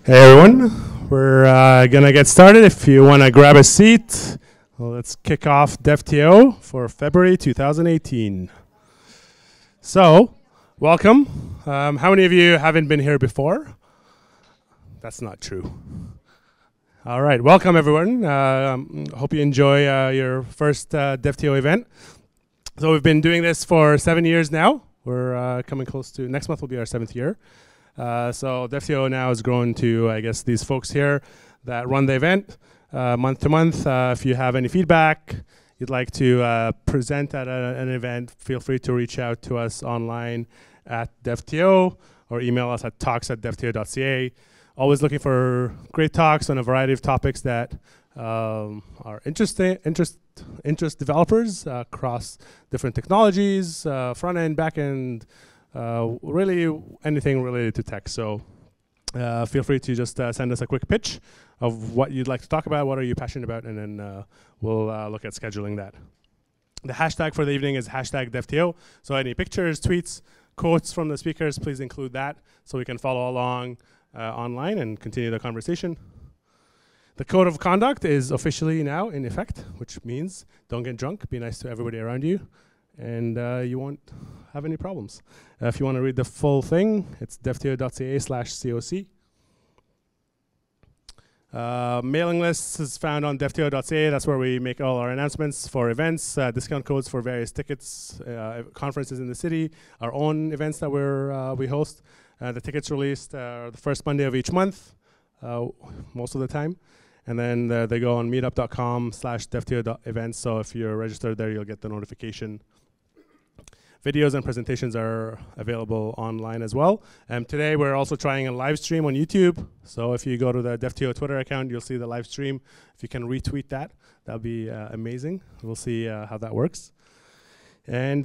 Hey everyone, we're gonna get started. If you want to grab a seat, well, let's kick off DevTO for February 2018. So, welcome. How many of you haven't been here before? That's not true. All right, welcome everyone. Hope you enjoy your first DevTO event. So we've been doing this for 7 years now. We're coming close to, next month will be our 7th year. So DevTO now has grown to, I guess, these folks here that run the event month to month. If you have any feedback you'd like to present at an event, feel free to reach out to us online at DevTO or email us at talks@devto.ca. Always looking for great talks on a variety of topics that are interest developers across different technologies, front end, back end, really anything related to tech. So feel free to just send us a quick pitch of what you'd like to talk about, what are you passionate about, and then we'll look at scheduling that. The hashtag for the evening is #DevTO. So any pictures, tweets, quotes from the speakers, please include that so we can follow along online and continue the conversation. The code of conduct is officially now in effect, which means don't get drunk, be nice to everybody around you, and you won't have any problems. If you want to read the full thing, it's devto.ca/coc. Mailing lists is found on devto.ca. That's where we make all our announcements for events, discount codes for various tickets, conferences in the city, our own events that we host. The tickets released the first Monday of each month, most of the time. And then they go on meetup.com/devto.events. So if you're registered there, you'll get the notification. Videos and presentations are available online as well. Today we're also trying a live stream on YouTube. So if you go to the DevTO Twitter account, you'll see the live stream. If you can retweet that, that'll be amazing. We'll see how that works. And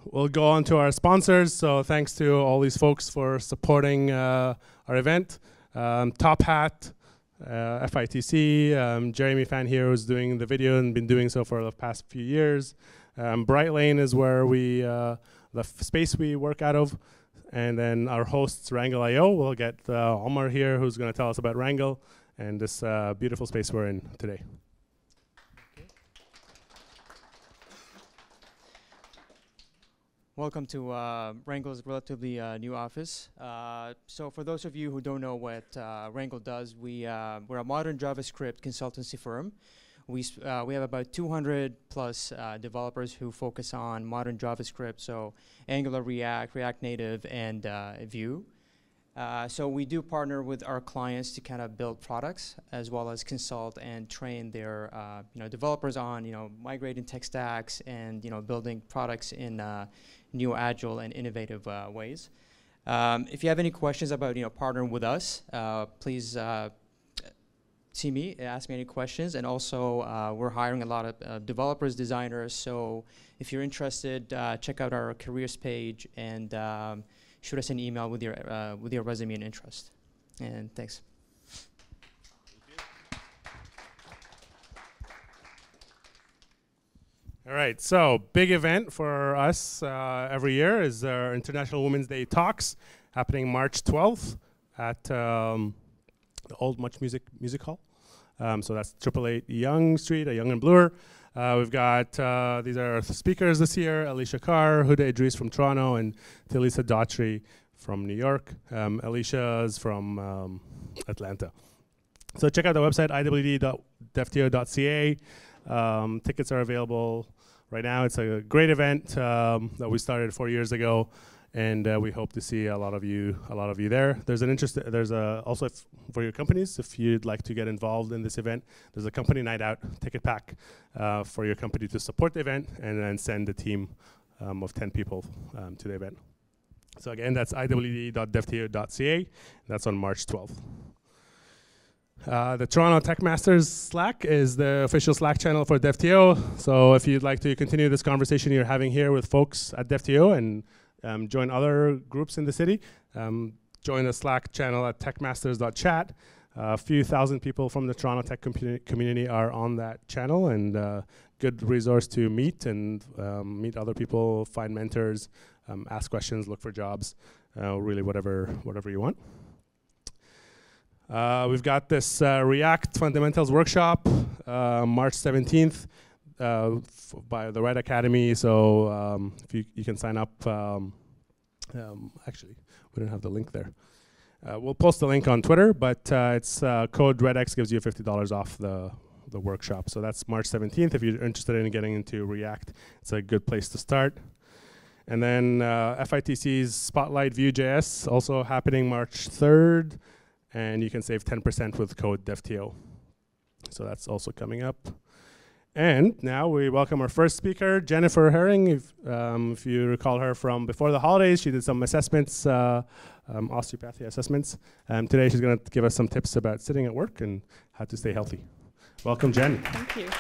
we'll go on to our sponsors. So thanks to all these folks for supporting our event. Top Hat, FITC, Jeremy Fan here who's doing the video and been doing so for the past few years. Bright Lane is where the space we work out of. And then our hosts, Wrangle.io. We'll get Omar here who's going to tell us about Wrangle and this beautiful space we're in today. Welcome to Wrangle's relatively new office. So for those of you who don't know what Wrangle does, we're a modern JavaScript consultancy firm. We have about 200 plus developers who focus on modern JavaScript, so Angular, React, React Native, and Vue. So we do partner with our clients to kind of build products as well as consult and train their developers on migrating tech stacks and building products in new, agile, and innovative ways. If you have any questions about partnering with us, please see me, ask me any questions. And also, we're hiring a lot of developers, designers. So if you're interested, check out our careers page and shoot us an email with your resume and interest. And thanks. All right, so big event for us every year is our International Women's Day Talks happening March 12th at the Old Much Music Hall. So that's 888 Yonge Street, Yonge and Bloor. We've got, these are the speakers this year, Alicia Carr, Huda Idris from Toronto, and Talisa Daughtry from New York. Alicia is from Atlanta. So check out the website, iwd.devto.ca. Tickets are available right now. It's a great event that we started 4 years ago, and we hope to see a lot of you there. There's also for your companies, if you'd like to get involved in this event, there's a company night out ticket pack for your company to support the event and then send a team of 10 people to the event. So again, that's iwd.devto.ca. That's on March 12th. The Toronto Tech Masters Slack is the official Slack channel for DevTO. So if you'd like to continue this conversation you're having here with folks at DevTO and join other groups in the city, join the Slack channel at techmasters.chat. A few thousand people from the Toronto tech community are on that channel, and good resource to meet and meet other people, find mentors, ask questions, look for jobs, really whatever you want. We've got this React Fundamentals workshop, March 17th, by the Red Academy. So if you can sign up. Actually, we don't have the link there. We'll post the link on Twitter, but it's code REDX gives you $50 off the workshop. So that's March 17th. If you're interested in getting into React, it's a good place to start. And then FITC's Spotlight Vue.js also happening March 3rd. And you can save 10% with code DevTO. So that's also coming up. And now we welcome our first speaker, Jennifer Herring. If you recall her from before the holidays, she did some assessments, osteopathy assessments. Today she's going to give us some tips about sitting at work and how to stay healthy. Welcome, Jen. Thank you.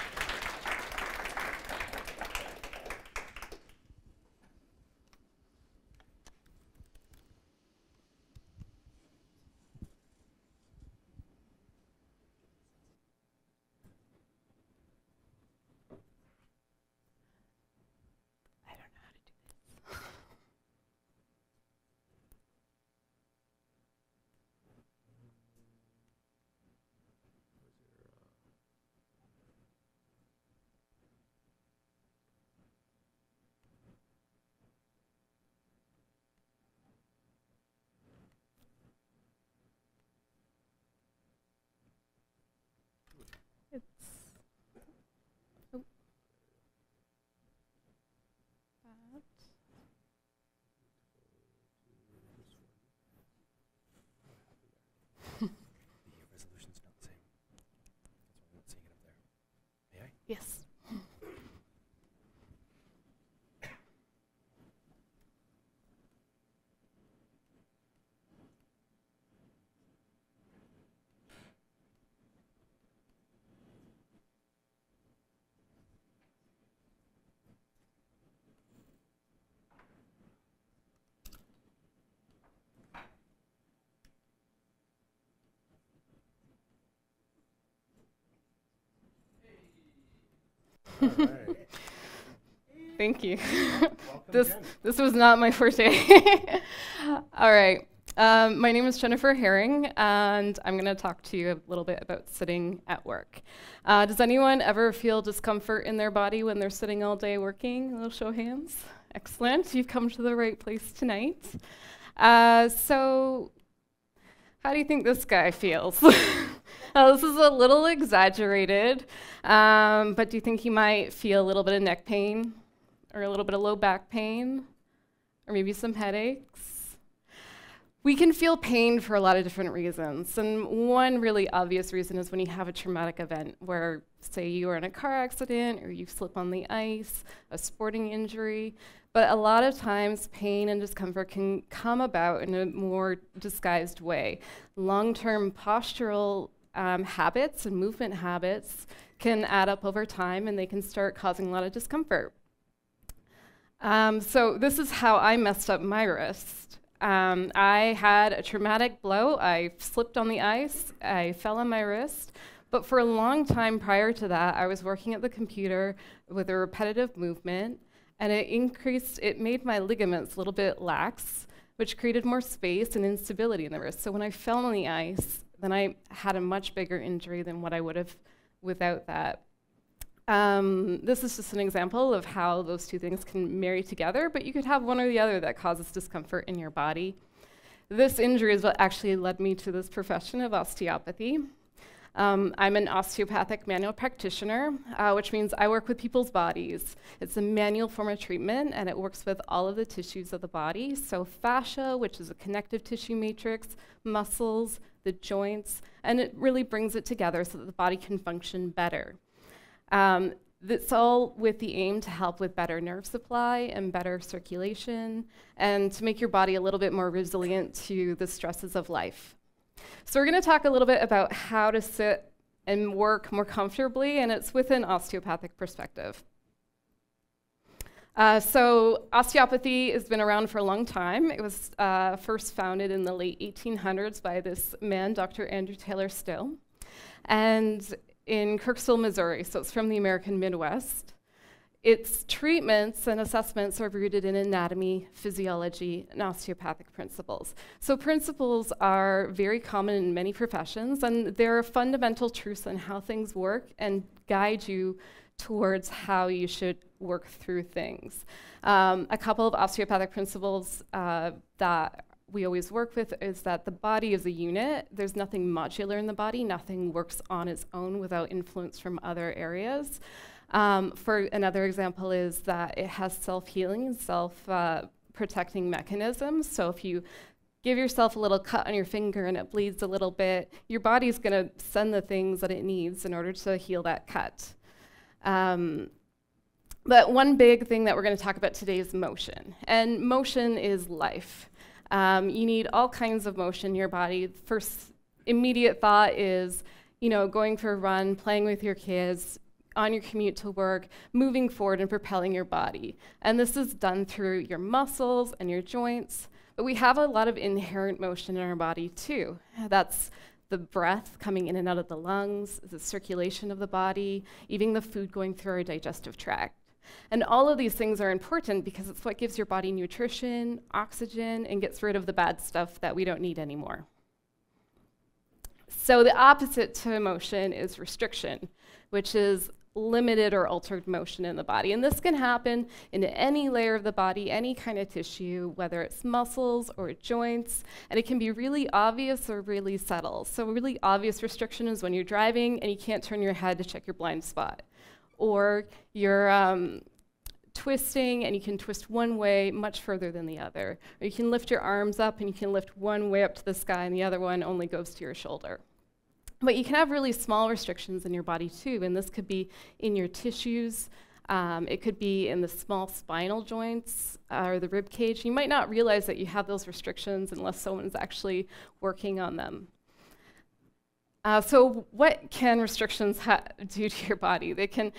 Yes. Right. Thank you. This was not my forte. All right. My name is Jennifer Herring, and I'm going to talk to you a little bit about sitting at work. Does anyone ever feel discomfort in their body when they're sitting all day working? A little show of hands. Excellent. You've come to the right place tonight. So how do you think this guy feels? This is a little exaggerated, but do you think he might feel a little bit of neck pain or a little bit of low back pain or maybe some headaches? We can feel pain for a lot of different reasons, and one really obvious reason is when you have a traumatic event where, say, you are in a car accident or you slip on the ice, a sporting injury. But a lot of times, pain and discomfort can come about in a more disguised way. Long-term postural habits and movement habits can add up over time, and they can start causing a lot of discomfort. So this is how I messed up my wrist. I had a traumatic blow. I slipped on the ice. I fell on my wrist. But for a long time prior to that, I was working at the computer with a repetitive movement, and it made my ligaments a little bit lax, which created more space and instability in the wrist. So when I fell on the ice, then I had a much bigger injury than what I would have without that. This is just an example of how those two things can marry together, but you could have one or the other that causes discomfort in your body. This injury is what actually led me to this profession of osteopathy. I'm an osteopathic manual practitioner, which means I work with people's bodies. It's a manual form of treatment, and it works with all of the tissues of the body. So fascia, which is a connective tissue matrix, muscles, the joints, and it really brings it together so that the body can function better. That's all with the aim to help with better nerve supply and better circulation, and to make your body a little bit more resilient to the stresses of life. So we're going to talk a little bit about how to sit and work more comfortably, and it's with an osteopathic perspective. So osteopathy has been around for a long time. It was first founded in the late 1800s by this man, Dr. Andrew Taylor Still, and in Kirksville, Missouri, so it's from the American Midwest. its treatments and assessments are rooted in anatomy, physiology, and osteopathic principles. So principles are very common in many professions, and there are fundamental truths on how things work and guide you towards how you should work through things. A couple of osteopathic principles that we always work with is that the body is a unit. There's nothing modular in the body. Nothing works on its own without influence from other areas. For another example is that it has self-healing, self-protecting mechanisms. So if you give yourself a little cut on your finger and it bleeds a little bit, your body's going to send the things that it needs in order to heal that cut. But one big thing that we're going to talk about today is motion. And motion is life. You need all kinds of motion in your body. First immediate thought is, going for a run, playing with your kids, on your commute to work, moving forward and propelling your body. And this is done through your muscles and your joints. But we have a lot of inherent motion in our body too. That's the breath coming in and out of the lungs, the circulation of the body, even the food going through our digestive tract. And all of these things are important because it's what gives your body nutrition, oxygen, and gets rid of the bad stuff that we don't need anymore. So the opposite to motion is restriction, which is limited or altered motion in the body. And this can happen in any layer of the body, any kind of tissue, whether it's muscles or joints, and it can be really obvious or really subtle. So really obvious restriction is when you're driving and you can't turn your head to check your blind spot. Or you're twisting and you can twist one way much further than the other. Or you can lift your arms up and you can lift one way up to the sky and the other one only goes to your shoulder. But you can have really small restrictions in your body too, and this could be in your tissues. It could be in the small spinal joints or the rib cage. You might not realize that you have those restrictions unless someone's actually working on them. So what can restrictions do to your body? They can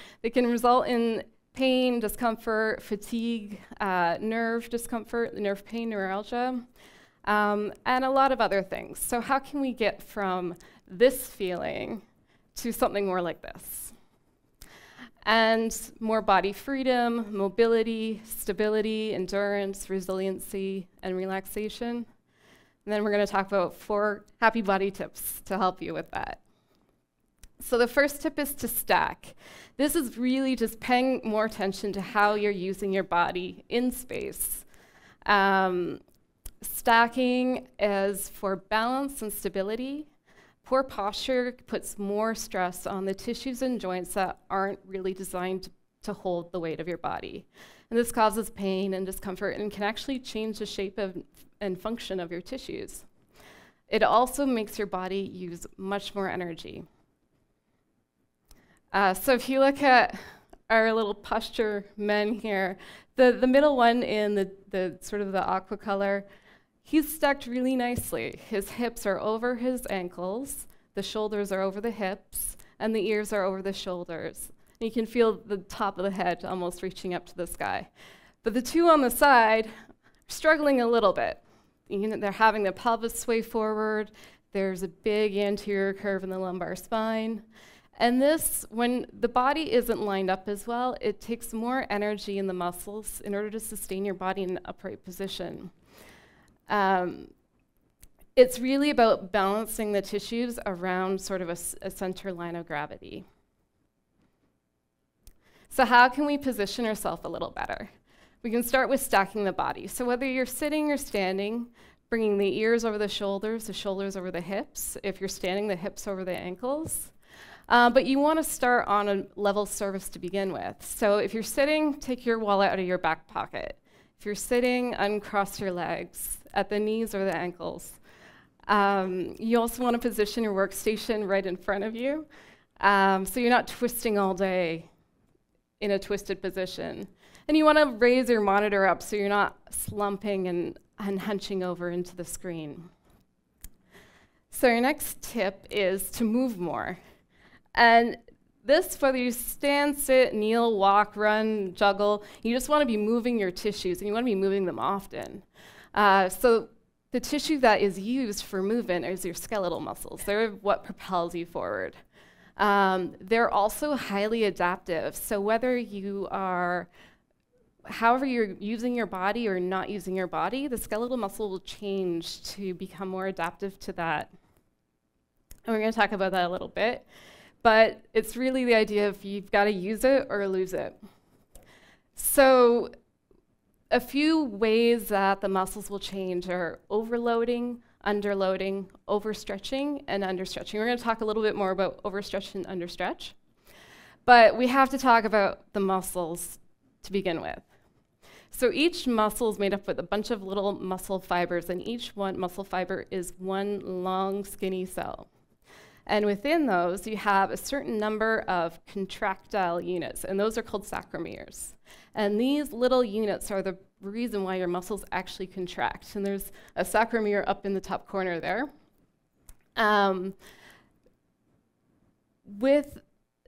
result in pain, discomfort, fatigue, nerve discomfort, nerve pain, neuralgia, and a lot of other things. So how can we get from this feeling to something more like this? And more body freedom, mobility, stability, endurance, resiliency, and relaxation. And then we're going to talk about 4 happy body tips to help you with that. So the first tip is to stack. This is really just paying more attention to how you're using your body in space. Stacking is for balance and stability. Poor posture puts more stress on the tissues and joints that aren't really designed to hold the weight of your body. And this causes pain and discomfort and can actually change the shape and function of your tissues. It also makes your body use much more energy. So if you look at our little posture men here, the middle one in the sort of the aqua color, he's stacked really nicely. His hips are over his ankles, the shoulders are over the hips, and the ears are over the shoulders. And you can feel the top of the head almost reaching up to the sky. But the two on the side are struggling a little bit. They're having the pelvis sway forward. There's a big anterior curve in the lumbar spine. And this, when the body isn't lined up as well, it takes more energy in the muscles in order to sustain your body in an upright position. It's really about balancing the tissues around sort of a center line of gravity. So how can we position ourselves a little better? We can start with stacking the body. So whether you're sitting or standing, bringing the ears over the shoulders over the hips. If you're standing, the hips over the ankles. But you want to start on a level surface to begin with. So if you're sitting, take your wallet out of your back pocket. If you're sitting, uncross your legs at the knees or the ankles. You also want to position your workstation right in front of you, so you're not twisting all day in a twisted position. And you want to raise your monitor up so you're not slumping and hunching over into the screen. So your next tip is to move more. And this, whether you stand, sit, kneel, walk, run, juggle, you just want to be moving your tissues, and you want to be moving them often. So the tissue that is used for movement is your skeletal muscles. They're what propels you forward. They're also highly adaptive. So whether you are, however you're using your body or not using your body, the skeletal muscle will change to become more adaptive to that. And we're going to talk about that a little bit. But it's really the idea of you've got to use it or lose it. So a few ways that the muscles will change are overloading, underloading, overstretching, and understretching. We're going to talk a little bit more about overstretch and understretch. But we have to talk about the muscles to begin with. So each muscle is made up with a bunch of little muscle fibers, and each one muscle fiber is one long, skinny cell. And within those, you have a certain number of contractile units, and those are called sarcomeres. And these little units are the reason why your muscles actually contract. And there's a sarcomere up in the top corner there. With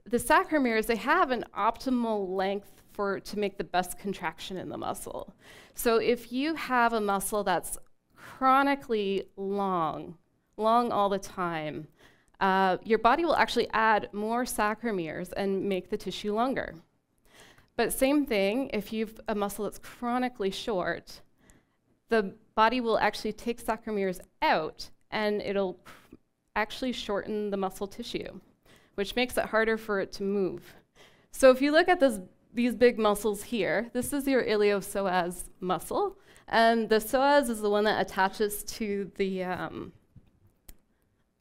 the sarcomeres, they have an optimal length to make the best contraction in the muscle. So if you have a muscle that's chronically long all the time, your body will actually add more sarcomeres and make the tissue longer. But same thing, if you've a muscle that's chronically short, the body will actually take sarcomeres out and it'll actually shorten the muscle tissue, which makes it harder for it to move. So if you look at these big muscles here, this is your iliopsoas muscle, and the psoas is the one that attaches to the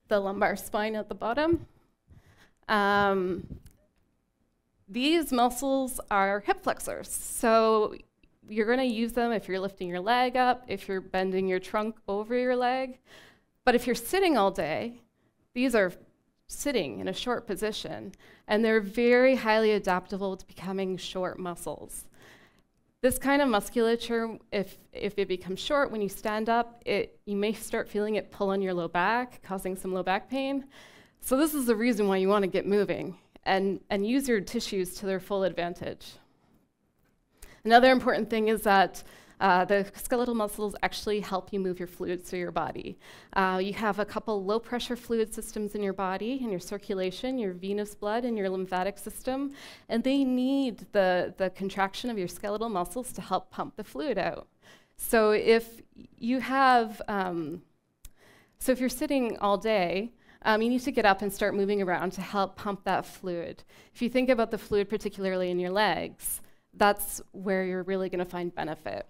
lumbar spine at the bottom. These muscles are hip flexors. So you're going to use them if you're lifting your leg up, if you're bending your trunk over your leg. But if you're sitting all day, these are sitting in a short position, and they're very highly adaptable to becoming short muscles. This kind of musculature, if it becomes short when you stand up, you may start feeling it pull on your low back, causing some low back pain. So this is the reason why you want to get moving and use your tissues to their full advantage. Another important thing is that the skeletal muscles actually help you move your fluids through your body. You have a couple low-pressure fluid systems in your body, in your circulation, your venous blood, and your lymphatic system, and they need the contraction of your skeletal muscles to help pump the fluid out. So if you have, if you're sitting all day, you need to get up and start moving around to help pump that fluid. If you think about the fluid, particularly in your legs, that's where you're really going to find benefit.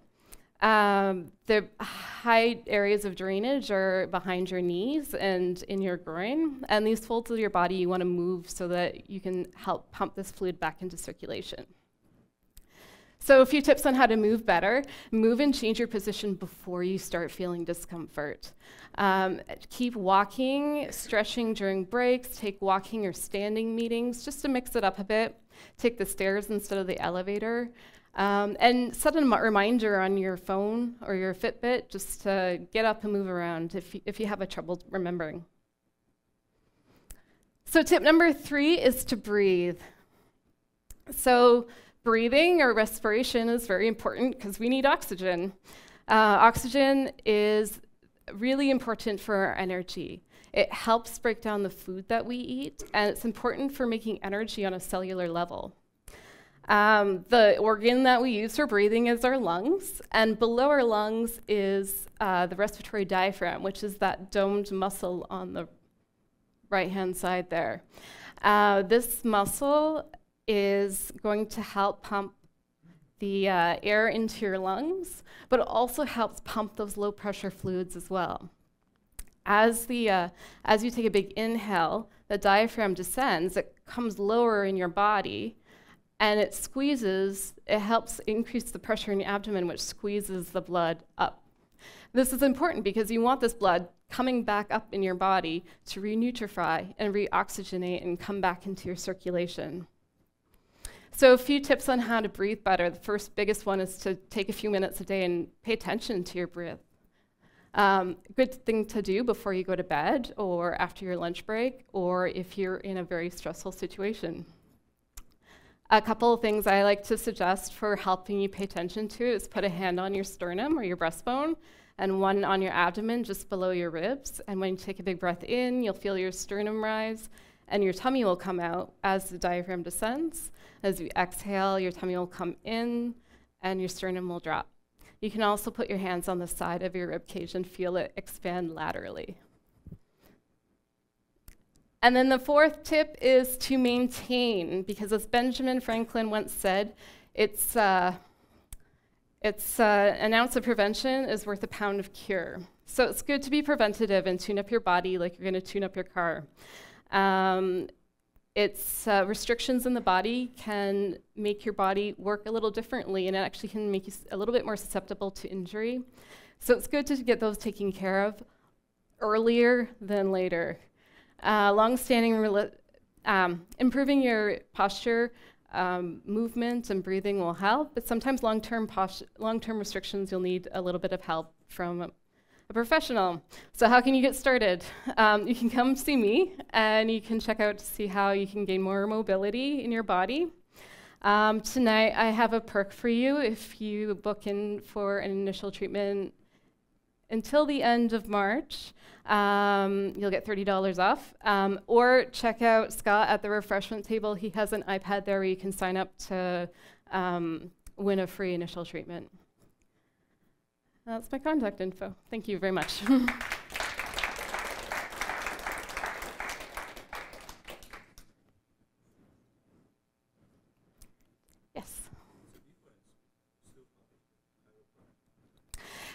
The high areas of drainage are behind your knees and in your groin, and these folds of your body you want to move so that you can help pump this fluid back into circulation. So a few tips on how to move better. Move and change your position before you start feeling discomfort. Keep walking, stretching during breaks, take walking or standing meetings just to mix it up a bit. Take the stairs instead of the elevator. And set a reminder on your phone or your Fitbit just to get up and move around if you have a trouble remembering. So tip number 3 is to breathe. So breathing or respiration is very important because we need oxygen. Oxygen is really important for our energy. It helps break down the food that we eat, and it's important for making energy on a cellular level. The organ that we use for breathing is our lungs, and below our lungs is the respiratory diaphragm, which is that domed muscle on the right-hand side there. This muscle is going to help pump the air into your lungs, but it also helps pump those low-pressure fluids as well. As you take a big inhale, the diaphragm descends, it comes lower in your body, and it helps increase the pressure in your abdomen, which squeezes the blood up. This is important because you want this blood coming back up in your body to renutrify and reoxygenate and come back into your circulation. So a few tips on how to breathe better. The first biggest one is to take a few minutes a day and pay attention to your breath. Good thing to do before you go to bed or after your lunch break or if you're in a very stressful situation. A couple of things I like to suggest for helping you pay attention to is put a hand on your sternum or your breastbone and one on your abdomen just below your ribs. And when you take a big breath in, you'll feel your sternum rise. and your tummy will come out as the diaphragm descends. As you exhale, your tummy will come in, and your sternum will drop. You can also put your hands on the side of your rib cage and feel it expand laterally. And then the fourth tip is to maintain, because as Benjamin Franklin once said, an ounce of prevention is worth a pound of cure. So it's good to be preventative and tune up your body like you're going to tune up your car. Restrictions in the body can make your body work a little differently, and it actually can make you a little bit more susceptible to injury. So it's good to get those taken care of earlier than later. Improving your posture, movement, and breathing will help, but sometimes long-term restrictions, you'll need a little bit of help from a professional. So how can you get started? You can come see me, and you can check out to see how you can gain more mobility in your body. Tonight, I have a perk for you if you book in for an initial treatment until the end of March. You'll get $30 off. Or check out Scott at the refreshment table. He has an iPad there where you can sign up to win a free initial treatment. That's my contact info. Thank you very much. Yes.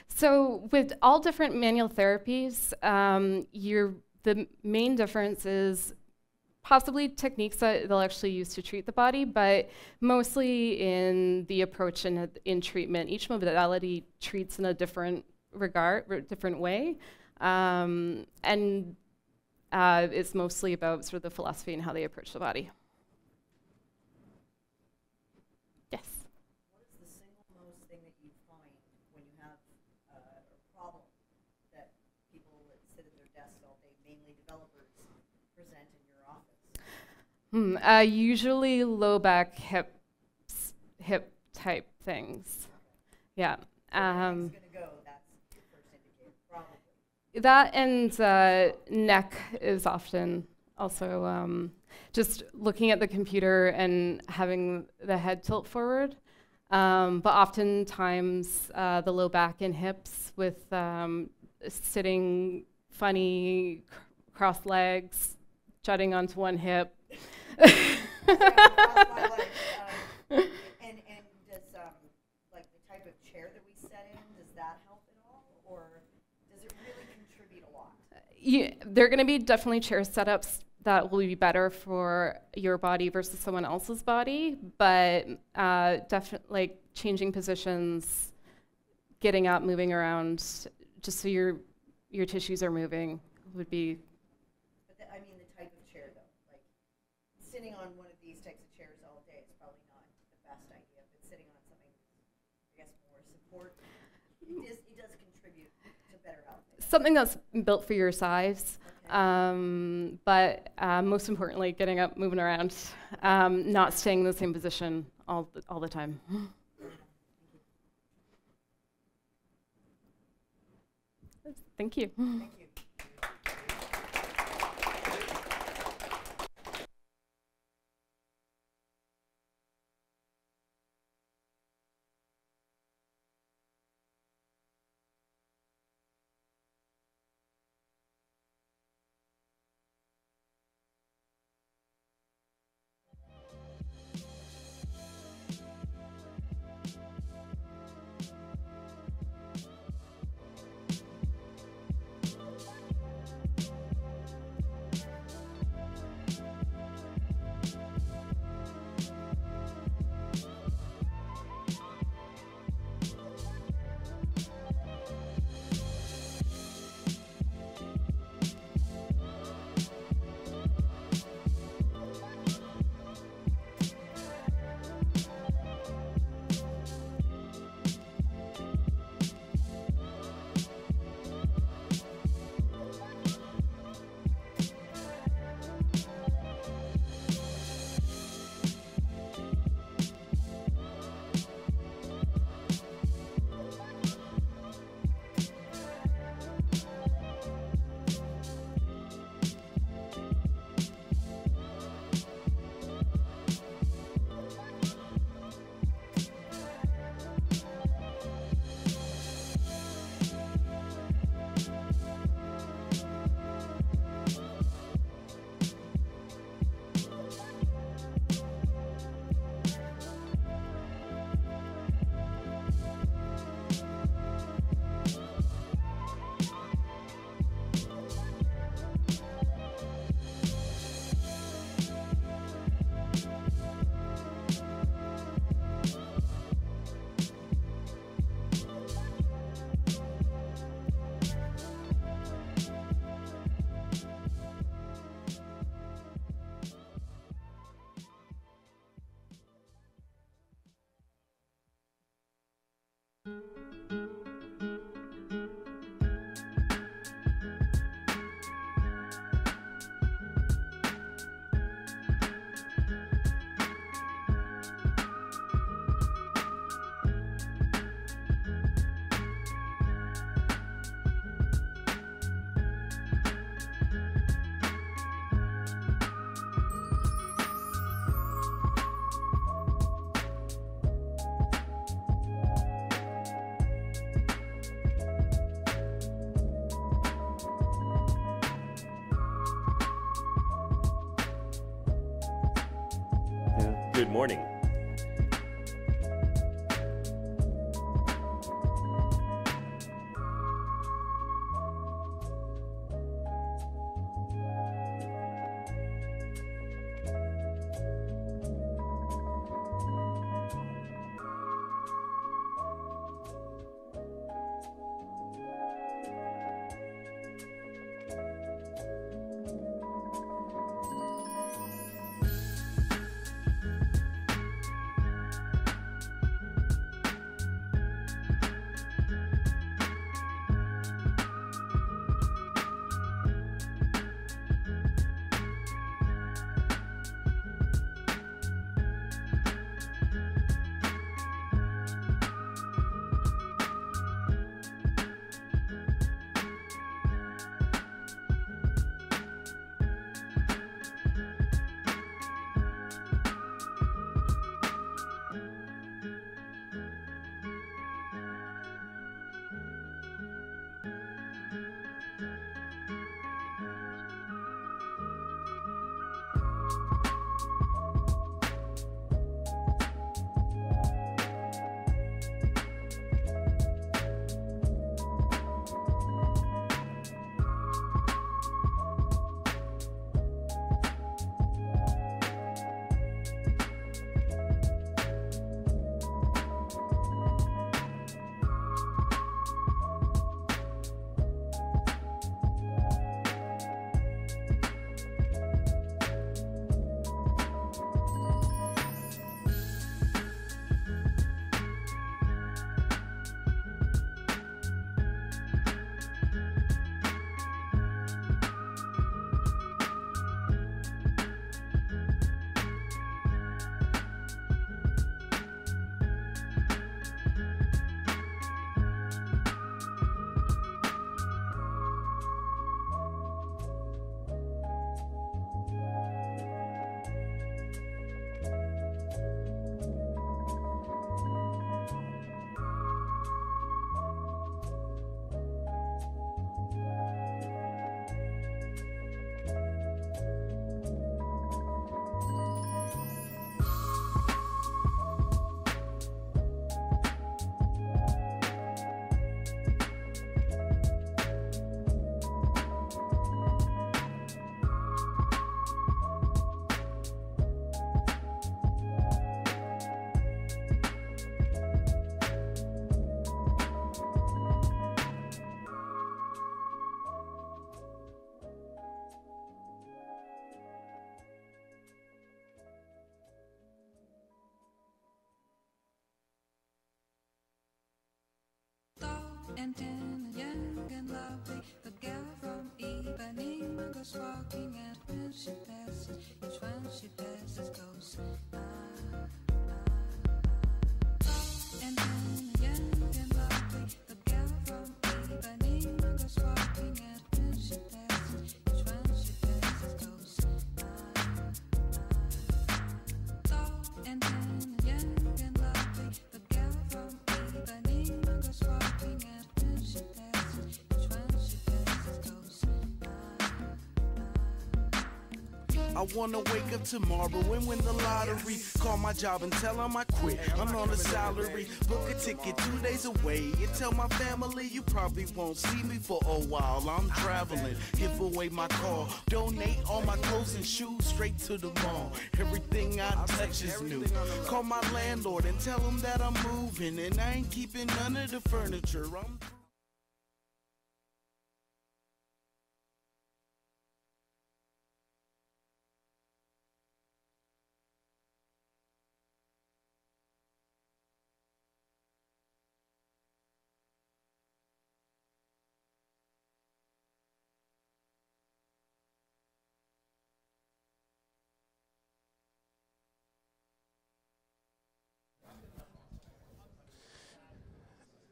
So with all different manual therapies, the main difference is possibly techniques that they'll actually use to treat the body, but mostly in the approach and in treatment. Each modality treats in a different way, and it's mostly about sort of the philosophy and how they approach the body. Yes? What is the single most thing that you find when you have a problem that people that sit at their desks all day, mainly developers, present in your office? Usually low back, hip type things. Yeah. Gonna go, that's your first indicator, probably. That and neck is often also just looking at the computer and having the head tilt forward. But oftentimes the low back and hips with sitting funny, crossed legs, jutting onto one hip. And does like the type of chair that we set in, does that help at all, or does it really contribute a lot? There are going to be definitely chair setups that will be better for your body versus someone else's body, but definitely like changing positions, getting up, moving around, just so your tissues are moving would be. But I mean the type of chair though, like sitting on one of these types of chairs all day is probably not the best idea, but sitting on something, I guess, more support, it does contribute to better health. Something that's built for your size, Okay. but most importantly, getting up, moving around, not staying in the same position all the time. Thank you. Thank you. good morning. And then young and lovely, the girl from Ipanema goes walking, and when she passes, each one she passes goes And then young and lovely, the girl from Ipanema goes walking, and when she passes, each one she passes goes And then young and lovely, the girl from Ipanema goes walking, and when she passes, each one she passes goes I wanna wake up tomorrow and win the lottery. Call my job and tell them I quit. I'm on a salary. Book a ticket 2 days away and tell my family you probably won't see me for a while. I'm traveling. Give away my car. Donate all my clothes and shoes straight to the mall. Everything I touch is new. Call my landlord and tell him that I'm moving, and I ain't keeping none of the furniture.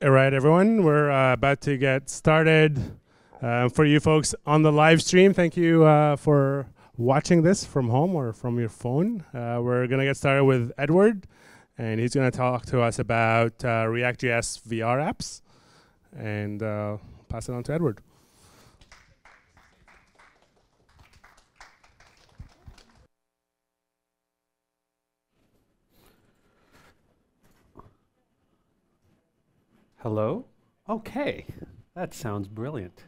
All right, everyone, we're about to get started. For you folks on the live stream, thank you for watching this from home or from your phone. We're going to get started with Edward, and he's going to talk to us about ReactJS VR apps. And pass it on to Edward. Hello? Okay, that sounds brilliant.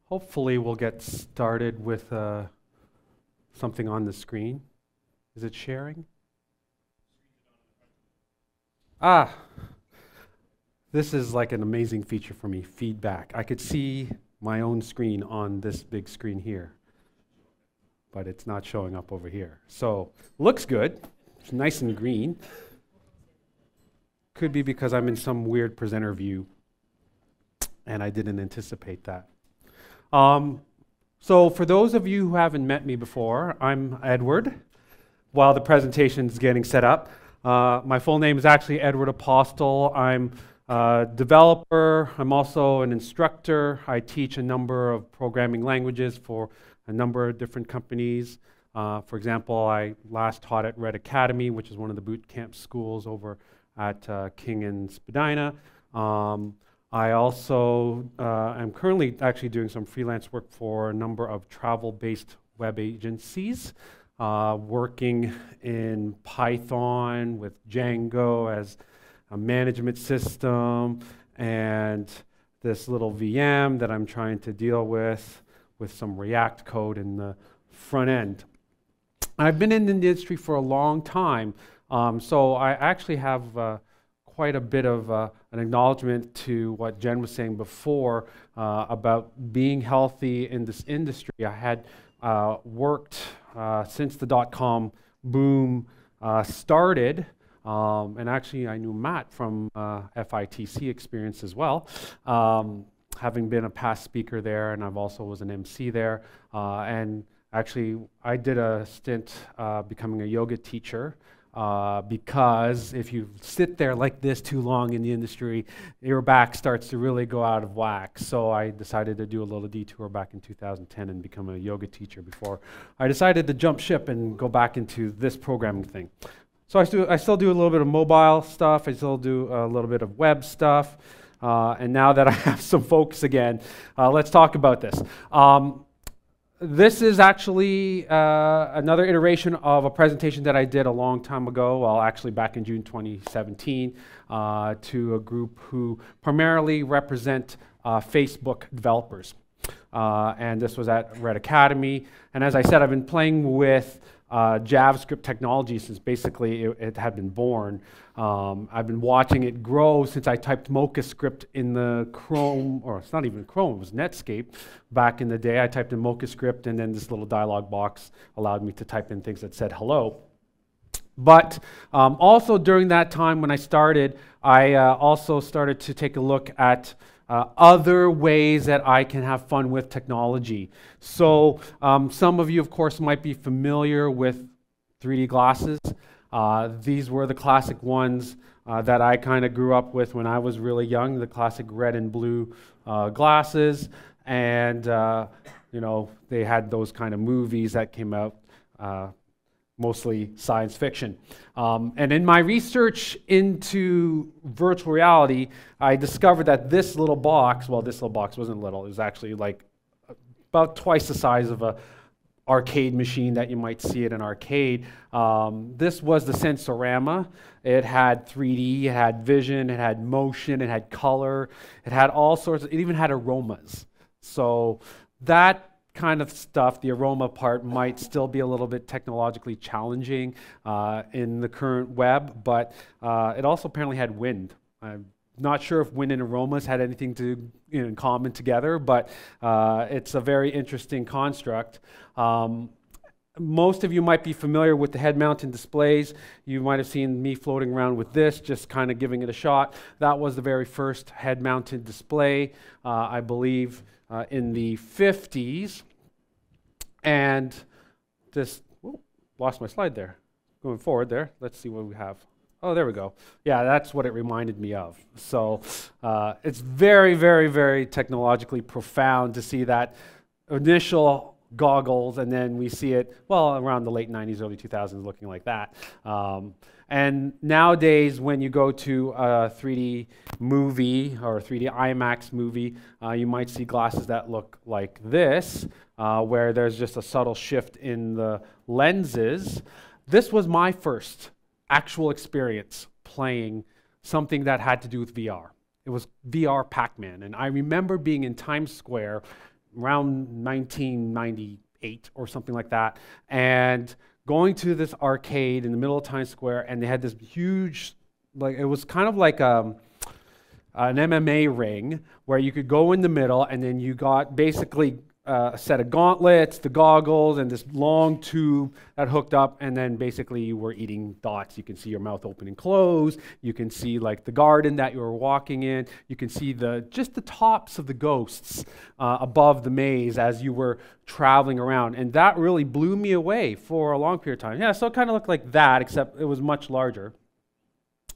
Hopefully we'll get started with something on the screen. Is it sharing? Ah, this is like an amazing feature for me, feedback. I could see my own screen on this big screen here, but it's not showing up over here. So, looks good. It's nice and green. Could be because I'm in some weird presenter view, and I didn't anticipate that. So for those of you who haven't met me before, I'm Edward. While the presentation's getting set up, my full name is actually Edward Apostol. I'm a developer. I'm also an instructor. I teach a number of programming languages for a number of different companies. For example, I last taught at Red Academy, which is one of the boot camp schools over at King and Spadina. I also am currently actually doing some freelance work for a number of travel-based web agencies, working in Python with Django as a management system, and this little VM that I'm trying to deal with some React code in the front end. I've been in the industry for a long time, so I actually have quite a bit of an acknowledgement to what Jen was saying before about being healthy in this industry. I had worked since the .com boom started, and actually I knew Matt from FITC experience as well, having been a past speaker there, and I've also was an MC there, and actually I did a stint becoming a yoga teacher. Because if you sit there like this too long in the industry, your back starts to really go out of whack. So I decided to do a little detour back in 2010 and become a yoga teacher before I decided to jump ship and go back into this programming thing. So I still do a little bit of mobile stuff. I still do a little bit of web stuff. And now that I have some focus again, let's talk about this. This is actually another iteration of a presentation that I did a long time ago, well, actually back in June 2017, to a group who primarily represent Facebook developers. And this was at Red Academy. And as I said, I've been playing with JavaScript technology since basically it had been born. I've been watching it grow since I typed MochaScript in the Chrome, or it's not even Chrome, it was Netscape. Back in the day, I typed in MochaScript, and then this little dialog box allowed me to type in things that said hello. But also during that time when I started, I also started to take a look at other ways that I can have fun with technology. So some of you, of course, might be familiar with 3D glasses. These were the classic ones that I kind of grew up with when I was really young, the classic red and blue glasses. And, you know, they had those kind of movies that came out, mostly science fiction. And in my research into virtual reality, I discovered that this little box, well, this little box wasn't little, it was actually like about twice the size of a arcade machine that you might see at an arcade. This was the Sensorama. It had 3D, it had vision, it had motion, it had color, it had all sorts of, it even had aromas. So that kind of stuff, the aroma part, might still be a little bit technologically challenging in the current web, but it also apparently had wind. I'm not sure if wind and aromas had anything to in common together, but it's a very interesting construct. Most of you might be familiar with the head-mounted displays. You might have seen me floating around with this, just kind of giving it a shot. That was the very first head-mounted display, I believe, in the 50s. And this, lost my slide there. Going forward there, let's see what we have. Oh, there we go. Yeah, that's what it reminded me of. So it's very, very, very technologically profound to see that initial goggles, and then we see it, well, around the late 90s, early 2000s, looking like that. And nowadays, when you go to a 3D movie or a 3D IMAX movie, you might see glasses that look like this, where there's just a subtle shift in the lenses. this was my first actual experience playing something that had to do with VR. It was VR Pac-Man, and I remember being in Times Square around 1998 or something like that, and going to this arcade in the middle of Times Square, and they had this huge, like, it was kind of like an MMA ring where you could go in the middle, and then you got basically a set of gauntlets, the goggles, and this long tube that hooked up, and then basically you were eating dots. You can see your mouth open and close. You can see like the garden that you were walking in. You can see just the tops of the ghosts above the maze as you were traveling around, and that really blew me away for a long period of time. Yeah, so it kind of looked like that, except it was much larger.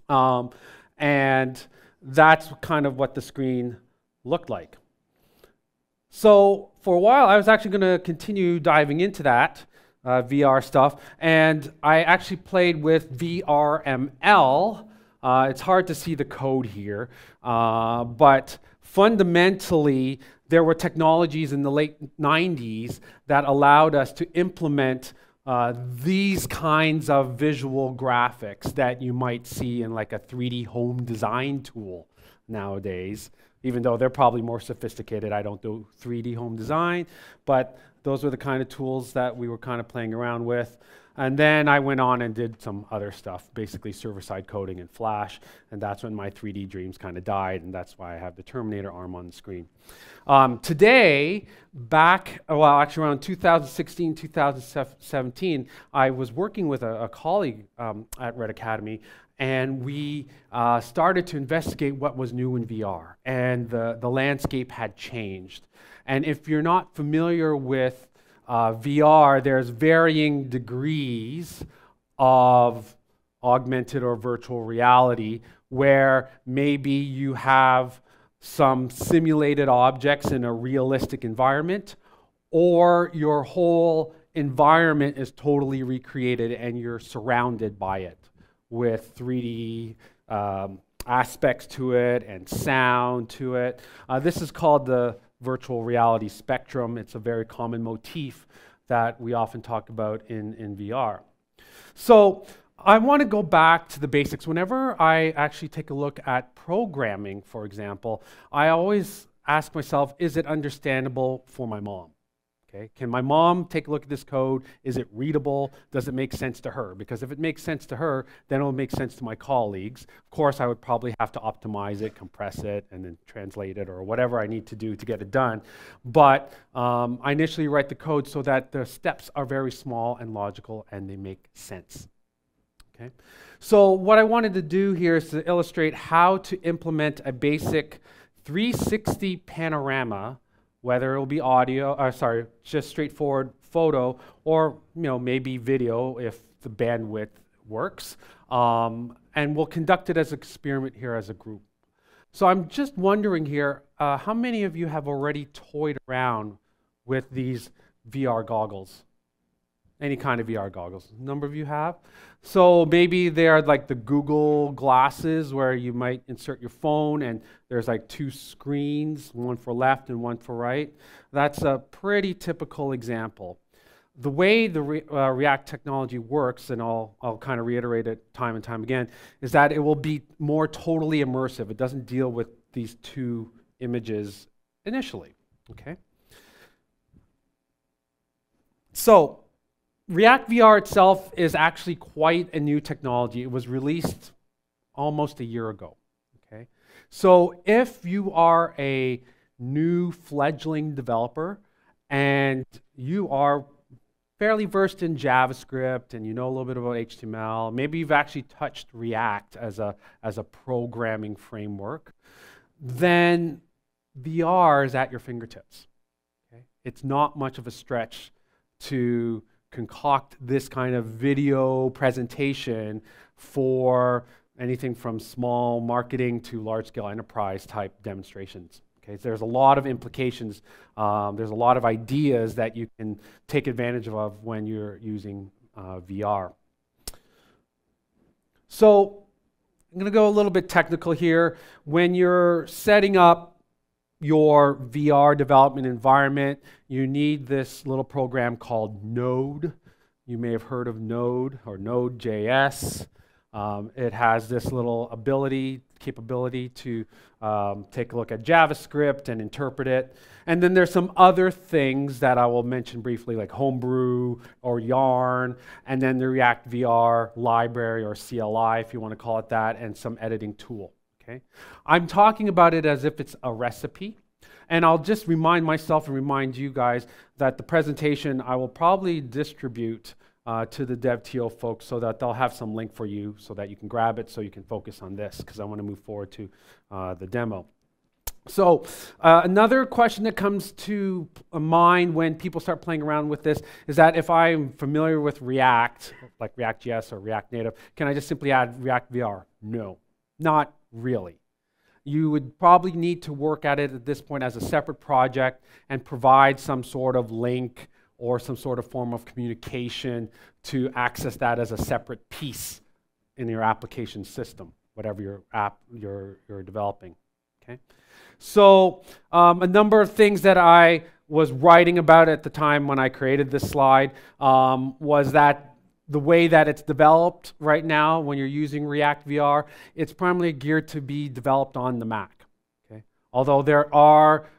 And that's kind of what the screen looked like. So for a while, I was actually going to continue diving into that VR stuff, and I actually played with VRML. It's hard to see the code here, but fundamentally, there were technologies in the late 90s that allowed us to implement these kinds of visual graphics that you might see in like a 3D home design tool nowadays. Even though they're probably more sophisticated. I don't do 3D home design, but those were the kind of tools that we were kind of playing around with. And then I went on and did some other stuff, basically server-side coding in Flash, and that's when my 3D dreams kind of died, and that's why I have the Terminator arm on the screen. Today, actually around 2016, 2017, I was working with a colleague at Red Academy, and we started to investigate what was new in VR, and the landscape had changed. And if you're not familiar with VR, there's varying degrees of augmented or virtual reality, where maybe you have some simulated objects in a realistic environment, or your whole environment is totally recreated and you're surrounded by it, with 3D aspects to it and sound to it. This is called the virtual reality spectrum. It's a very common motif that we often talk about in VR. So I want to go back to the basics. Whenever I actually take a look at programming, for example, I always ask myself, is it understandable for my mom? Okay. Can my mom take a look at this code? Is it readable? Does it make sense to her? Because if it makes sense to her, then it will make sense to my colleagues. Of course, I would probably have to optimize it, compress it, and then translate it, or whatever I need to do to get it done. But I initially write the code so that the steps are very small and logical, and they make sense. Okay. So what I wanted to do here is to illustrate how to implement a basic 360 panorama, whether it will be just straightforward photo, or maybe video if the bandwidth works. And we'll conduct it as an experiment here as a group. So I'm just wondering here, how many of you have already toyed around with these VR goggles? Any kind of VR goggles? A number of you have. So maybe they're like the Google glasses where you might insert your phone and there's like two screens, one for left and one for right. That's a pretty typical example. The way the React technology works, and I'll kind of reiterate it time and time again, is that it will be more totally immersive. It doesn't deal with these two images initially. Okay. So React VR itself is actually quite a new technology. It was released almost a year ago. Okay? So if you are a new fledgling developer and you are fairly versed in JavaScript and you know a little bit about HTML, maybe you've actually touched React as a programming framework, then VR is at your fingertips. Okay? It's not much of a stretch to concoct this kind of video presentation for anything from small marketing to large-scale enterprise type demonstrations. Okay, so there's a lot of implications. There's a lot of ideas that you can take advantage of when you're using VR. So I'm going to go a little bit technical here. When you're setting up your VR development environment, you need this little program called Node. You may have heard of Node or Node.js. It has this little capability to take a look at JavaScript and interpret it. And then there's some other things that I will mention briefly, like Homebrew or Yarn, and then the React VR library or CLI, if you want to call it that, and some editing tool. Okay? I'm talking about it as if it's a recipe. And I'll just remind myself and remind you guys that the presentation I will probably distribute to the DevTO folks so that they'll have some link for you so that you can grab it so you can focus on this, because I want to move forward to the demo. So another question that comes to mind when people start playing around with this is that if I'm familiar with React, like ReactJS or React Native, can I just simply add React VR? No, not really. You would probably need to work at it at this point as a separate project and provide some sort of link or some sort of form of communication to access that as a separate piece in your application system, whatever your app you're developing. Okay? So a number of things that I was writing about at the time when I created this slide was that the way that it's developed right now when you're using React VR, it's primarily geared to be developed on the Mac. Okay? Although there are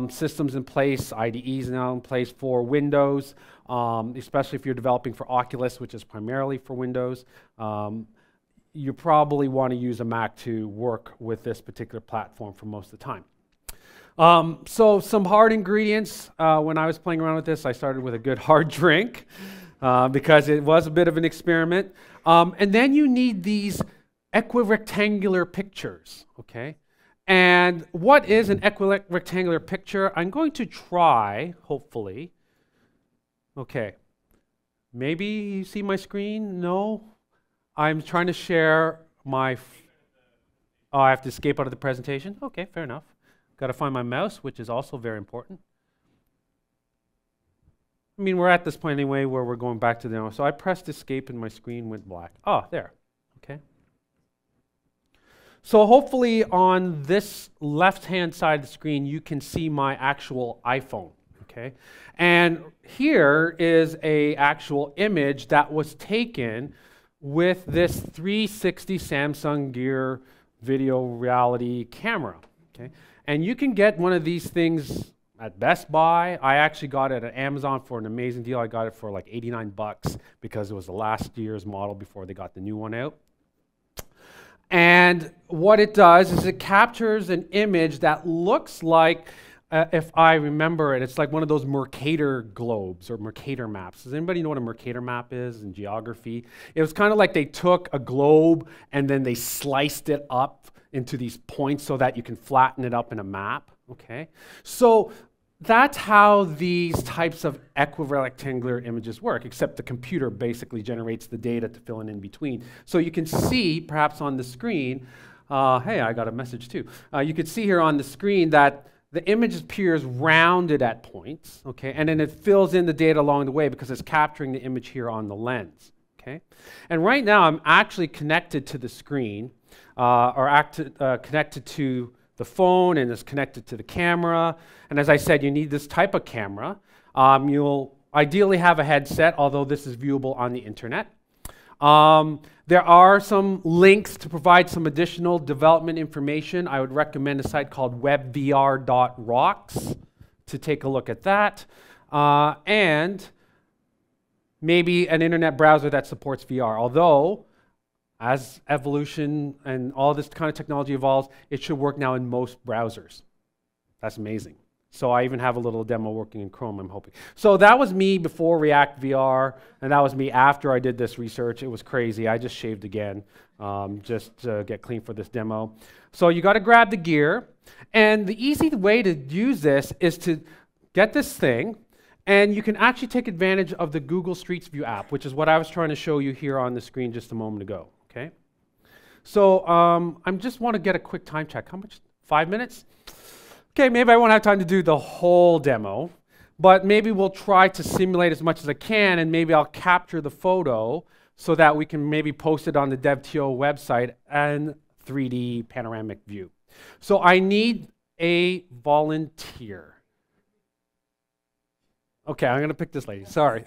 systems in place, IDEs now in place for Windows, especially if you're developing for Oculus, which is primarily for Windows. You probably want to use a Mac to work with this particular platform for most of the time. So some hard ingredients. When I was playing around with this, I started with a good hard drink because it was a bit of an experiment. And then you need these equirectangular pictures, okay? And what is an equirectangular picture? I'm going to try, hopefully. Okay. Maybe you see my screen? No? I'm trying to share my... Oh, I have to escape out of the presentation? Okay, fair enough. Got to find my mouse, which is also very important. I mean, we're at this point anyway where we're going back to the demo. So I pressed escape and my screen went black. Oh, there. Okay. So hopefully on this left-hand side of the screen, you can see my actual iPhone. Okay. And here is an actual image that was taken with this 360 Samsung Gear video reality camera. Okay. And you can get one of these things at Best Buy. I actually got it at Amazon for an amazing deal. I got it for like 89 bucks because it was the last year's model before they got the new one out. And what it does is it captures an image that looks like, if I remember it, it's like one of those Mercator globes or Mercator maps. Does anybody know what a Mercator map is in geography? It was kind of like they took a globe and then they sliced it up into these points so that you can flatten it up in a map. Okay, so that's how these types of equirectangular images work, except the computer basically generates the data to fill in between. So you can see, perhaps on the screen, hey, I got a message too. You can see here on the screen that the image appears rounded at points, okay, and then it fills in the data along the way because it's capturing the image here on the lens, okay? And right now I'm actually connected to the screen, connected to the phone, and it's connected to the camera. And as I said, you need this type of camera. You'll ideally have a headset, although this is viewable on the internet. There are some links to provide some additional development information. I would recommend a site called webvr.rocks to take a look at that. And maybe an internet browser that supports VR, although as evolution and all this kind of technology evolves, it should work now in most browsers. That's amazing. So I even have a little demo working in Chrome, I'm hoping. So that was me before React VR, and that was me after I did this research. It was crazy. I just shaved again just to get clean for this demo. So you got to grab the gear, and the easy way to use this is to get this thing, and you can actually take advantage of the Google Street View app, which is what I was trying to show you here on the screen just a moment ago. Okay, so I just want to get a quick time check. How much? 5 minutes? Okay, maybe I won't have time to do the whole demo, but maybe we'll try to simulate as much as I can, and maybe I'll capture the photo so that we can maybe post it on the DevTO website and 3D panoramic view. So I need a volunteer. Okay, I'm going to pick this lady. Sorry.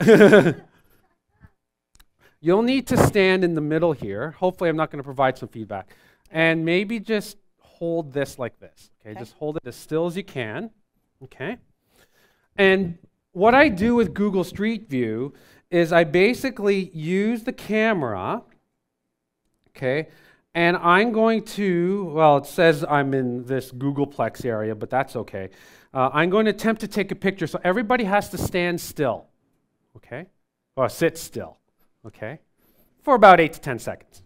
you'll need to stand in the middle here. Hopefully I'm not going to provide some feedback. And maybe just hold this like this. Okay, just hold it as still as you can. Okay. And what I do with Google Street View is I basically use the camera, okay, and I'm going to, well, it says I'm in this Googleplex area, but that's okay. I'm going to attempt to take a picture, so everybody has to stand still, okay, or sit still, okay, for about 8 to 10 seconds.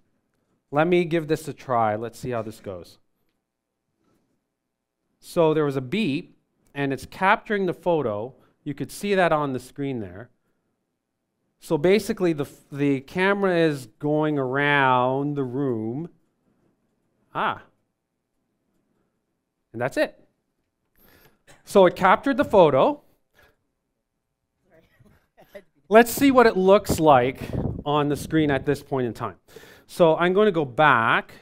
Let me give this a try. Let's see how this goes. So there was a beep, and it's capturing the photo. You could see that on the screen there. So basically, the camera is going around the room. And that's it. So it captured the photo. Let's see what it looks like on the screen at this point in time. So I'm going to go back.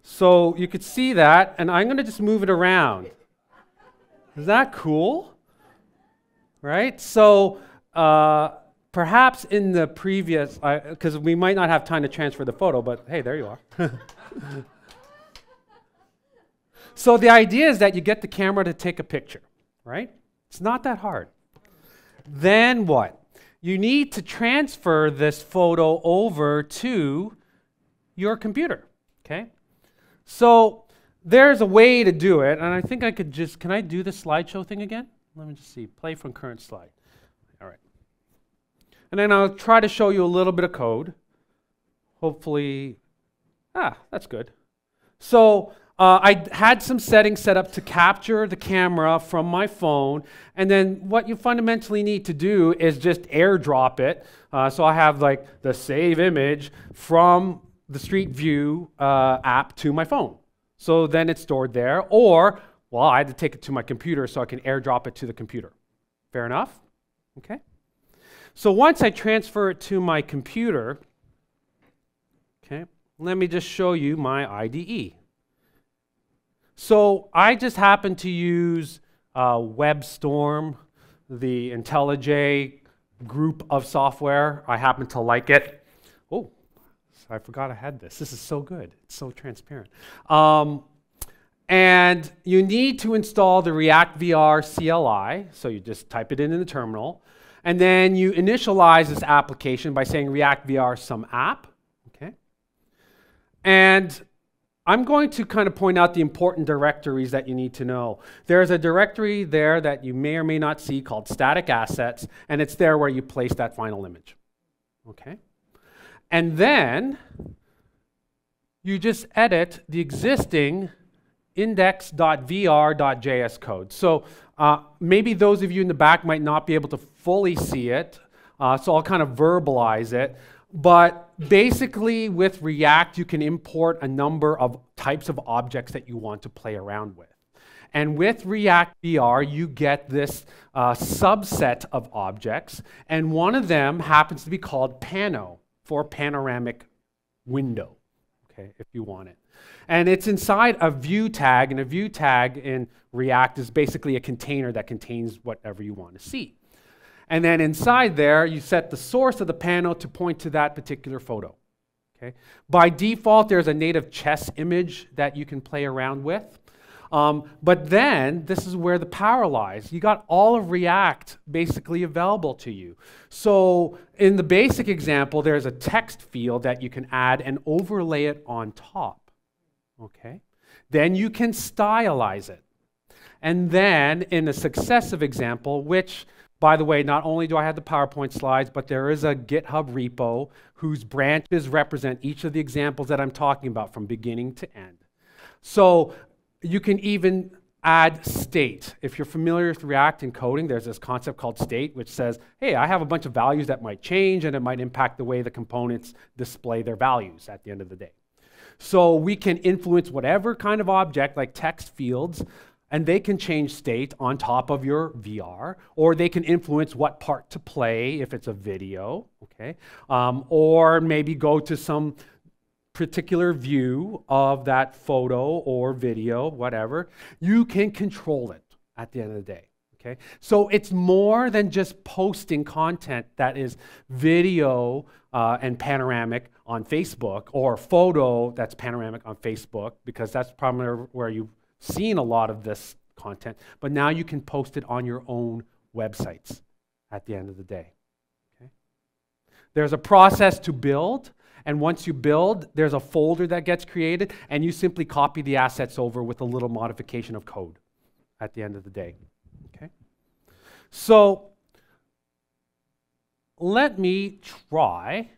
So you could see that, and I'm going to just move it around. Is that cool? Right? So perhaps in the previous, because we might not have time to transfer the photo, but hey, there you are. So the idea is that you get the camera to take a picture, right? It's not that hard. Then what? You need to transfer this photo over to your computer, okay? So there's a way to do it, and I think I could just, can I do the slideshow thing again? Let me just see, play from current slide. All right. And then I'll try to show you a little bit of code. Hopefully, that's good. So I had some settings set up to capture the camera from my phone, and then what you fundamentally need to do is just airdrop it. So I have like the save image from the Street View app to my phone. So then it's stored there, or, well, I had to take it to my computer so I can airdrop it to the computer. Fair enough? Okay. So once I transfer it to my computer, okay, let me just show you my IDE. So I just happen to use WebStorm, the IntelliJ group of software. I happen to like it. Oh, I forgot I had this. This is so good. It's so transparent. And you need to install the React VR CLI. So you just type it in the terminal. And then you initialize this application by saying React VR some app. Okay. And I'm going to kind of point out the important directories that you need to know. There's a directory there that you may or may not see called static assets, and it's there where you place that final image. Okay. And then you just edit the existing index.vr.js code. So maybe those of you in the back might not be able to fully see it, so I'll kind of verbalize it. But basically with React, you can import a number of types of objects that you want to play around with. And with React VR, you get this subset of objects, and one of them happens to be called Pano, for panoramic window, okay, if you want it. And it's inside a view tag, and a view tag in React is basically a container that contains whatever you want to see. And then inside there, you set the source of the panel to point to that particular photo. Okay? By default, there's a native chess image that you can play around with. But then, this is where the power lies. You got all of React basically available to you. So in the basic example, there's a text field that you can add and overlay it on top. Okay? Then you can stylize it. And then in a successive example, which, by the way, not only do I have the PowerPoint slides, but there is a GitHub repo whose branches represent each of the examples that I'm talking about from beginning to end. So you can even add state. If you're familiar with React and coding, there's this concept called state, which says, hey, I have a bunch of values that might change, and it might impact the way the components display their values at the end of the day. So we can influence whatever kind of object, like text fields, and they can change state on top of your VR, or they can influence what part to play if it's a video, okay? Or maybe go to some particular view of that photo or video, whatever. You can control it at the end of the day, Okay? So it's more than just posting content that is video and panoramic on Facebook, or photo that's panoramic on Facebook, because that's probably where you've seen a lot of this content. But now you can post it on your own websites at the end of the day. Okay? There's a process to build, and once you build, there's a folder that gets created, and you simply copy the assets over with a little modification of code at the end of the day. Okay? So let me try.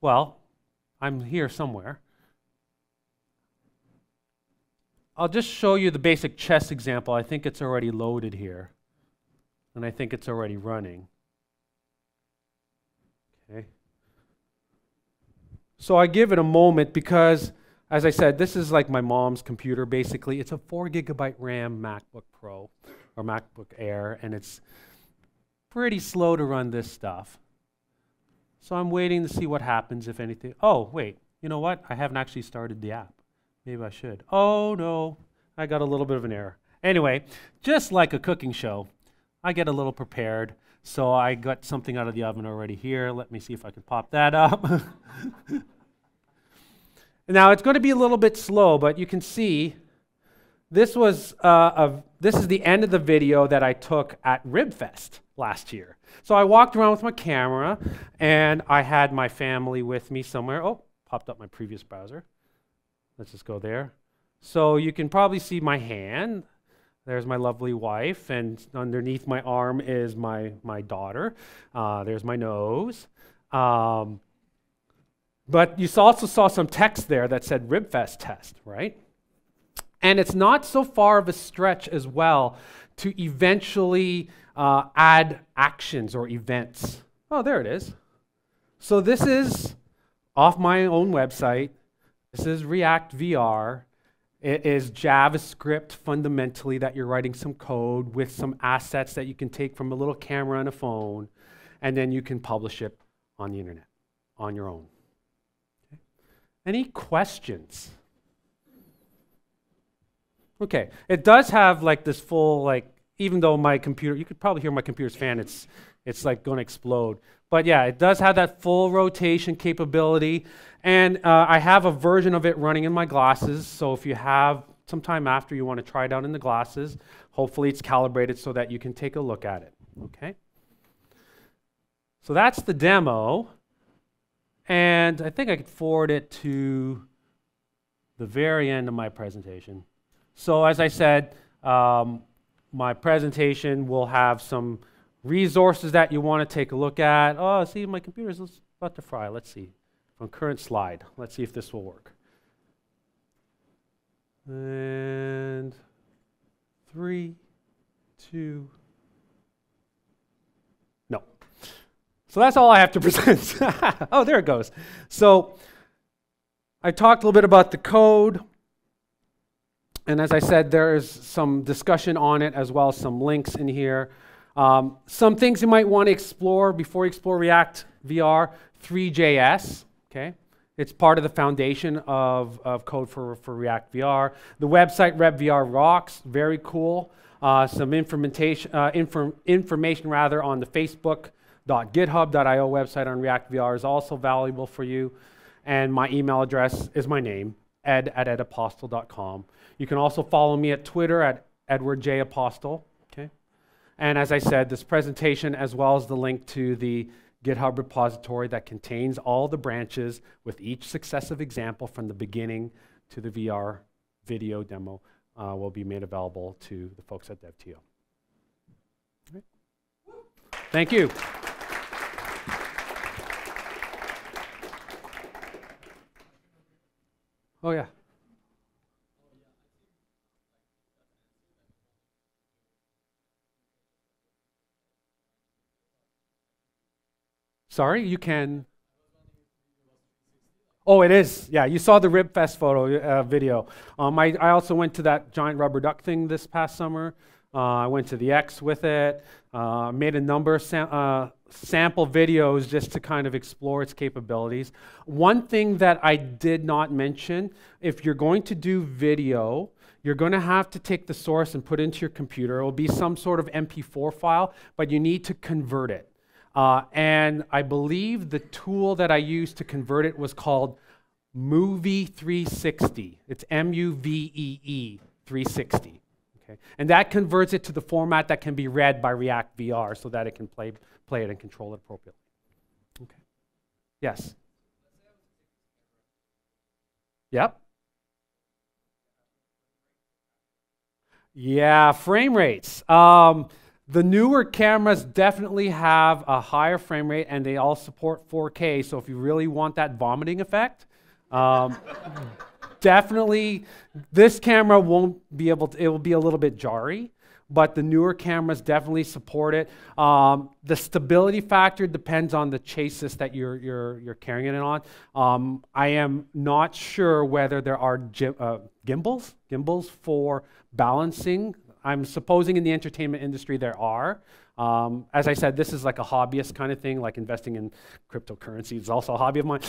Well, I'm here somewhere. I'll just show you the basic chess example. I think it's already loaded here, and I think it's already running. Okay. So I give it a moment because, as I said, this is like my mom's computer, basically. It's a 4 GB RAM MacBook Pro or MacBook Air, and it's pretty slow to run this stuff. So I'm waiting to see what happens, if anything. Oh, wait, you know what? I haven't actually started the app. Maybe I should. Oh, no, I got a little bit of an error. Anyway, just like a cooking show, I get a little prepared. So I got something out of the oven already here. Let me see if I can pop that up. Now, it's going to be a little bit slow, but you can see this was this is the end of the video that I took at RibFest last year. So I walked around with my camera, and I had my family with me somewhere. Oh, popped up my previous browser. Let's just go there. So you can probably see my hand. There's my lovely wife, and underneath my arm is my daughter. There's my nose. But you also saw some text there that said RibFest test, right? And it's not so far of a stretch as well to eventually add actions or events. Oh, there it is. So this is off my own website. This is React VR. It is JavaScript fundamentally that you're writing some code with some assets that you can take from a little camera and a phone, and then you can publish it on the internet on your own. Okay. Any questions? Okay, it does have like this full, like, even though my computer, you could probably hear my computer's fan, it's like going to explode. But yeah, it does have that full rotation capability. And I have a version of it running in my glasses. So if you have some time after you want to try it out in the glasses, hopefully it's calibrated so that you can take a look at it. Okay? So that's the demo. And I think I could forward it to the very end of my presentation. So as I said, my presentation will have some resources that you want to take a look at. Oh, see, my computer's about to fry. Let's see. From current slide. Let's see if this will work. And 3, 2. No. So that's all I have to present. Oh, there it goes. So I talked a little bit about the code. And as I said, there is some discussion on it as well as some links in here. Some things you might want to explore before you explore React VR, 3JS. Okay, it's part of the foundation of code for React VR. The website RevVR rocks, very cool. Some information on the facebook.github.io website on React VR is also valuable for you. And my email address is my name, ed@edapostol.com. You can also follow me at Twitter at EdwardJApostol. Okay, and as I said, this presentation as well as the link to the GitHub repository that contains all the branches with each successive example from the beginning to the VR video demo will be made available to the folks at DevTO. Right. Thank you. Oh, yeah. Sorry, you can. Oh, it is. Yeah, you saw the RibFest photo video. I also went to that giant rubber duck thing this past summer. I went to the X with it. Made a number of sample videos just to kind of explore its capabilities. One thing that I did not mention, if you're going to do video, you're going to have to take the source and put it into your computer. It will be some sort of MP4 file, but you need to convert it. And I believe the tool that I used to convert it was called Movie 360. It's M-U-V-E-E 360. Okay. And that converts it to the format that can be read by React VR so that it can play it and control it appropriately. Okay. Yes? Yep. Yeah, frame rates. The newer cameras definitely have a higher frame rate, and they all support 4K. So if you really want that vomiting effect, definitely this camera won't be able to, it will be a little bit jarry, but the newer cameras definitely support it. The stability factor depends on the chassis that you're carrying it on. I am not sure whether there are gimbals for balancing. I'm supposing in the entertainment industry there are. As I said, this is like a hobbyist kind of thing, like investing in cryptocurrency is also a hobby of mine.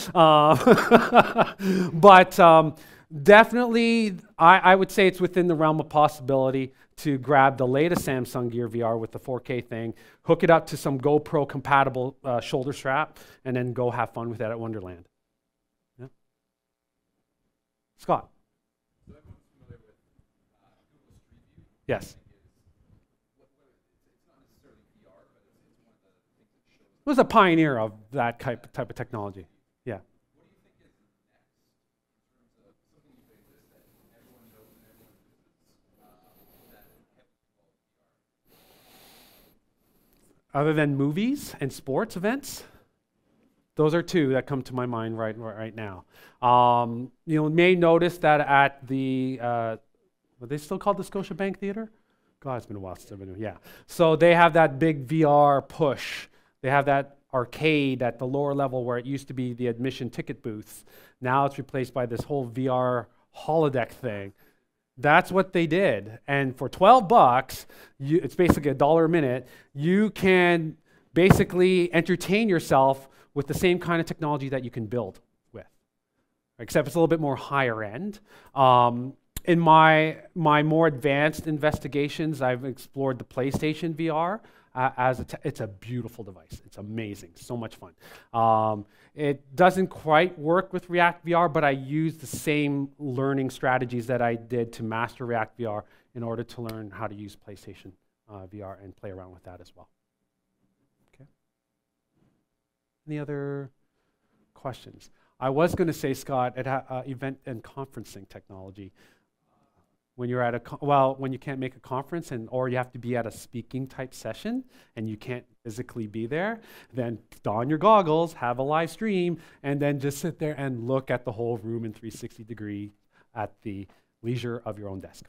But definitely, I would say it's within the realm of possibility to grab the latest Samsung Gear VR with the 4K thing, hook it up to some GoPro compatible shoulder strap, and then go have fun with that at Wonderland. Yeah. Scott. Yes. It was a pioneer of that type of technology. Yeah. Other than movies and sports events, those are two that come to my mind right now. You may notice that at the are they still called the Scotiabank Theatre? God, it's been a while since I've been there. Yeah. So they have that big VR push. They have that arcade at the lower level where it used to be the admission ticket booth. Now it's replaced by this whole VR holodeck thing. That's what they did. And for $12, it's basically $1 a minute, you can basically entertain yourself with the same kind of technology that you can build with, except it's a little bit more higher end. In my more advanced investigations, I've explored the PlayStation VR it's a beautiful device. It's amazing, so much fun. It doesn't quite work with React VR, but I use the same learning strategies that I did to master React VR in order to learn how to use PlayStation VR and play around with that as well. Okay. Any other questions? I was going to say, Scott, event and conferencing technology. When you're at when you can't make a conference or you have to be at a speaking type session and you can't physically be there, then don your goggles, have a live stream, and then just sit there and look at the whole room in 360 degree at the leisure of your own desk.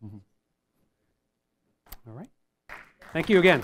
Mm-hmm. All right. Thank you again.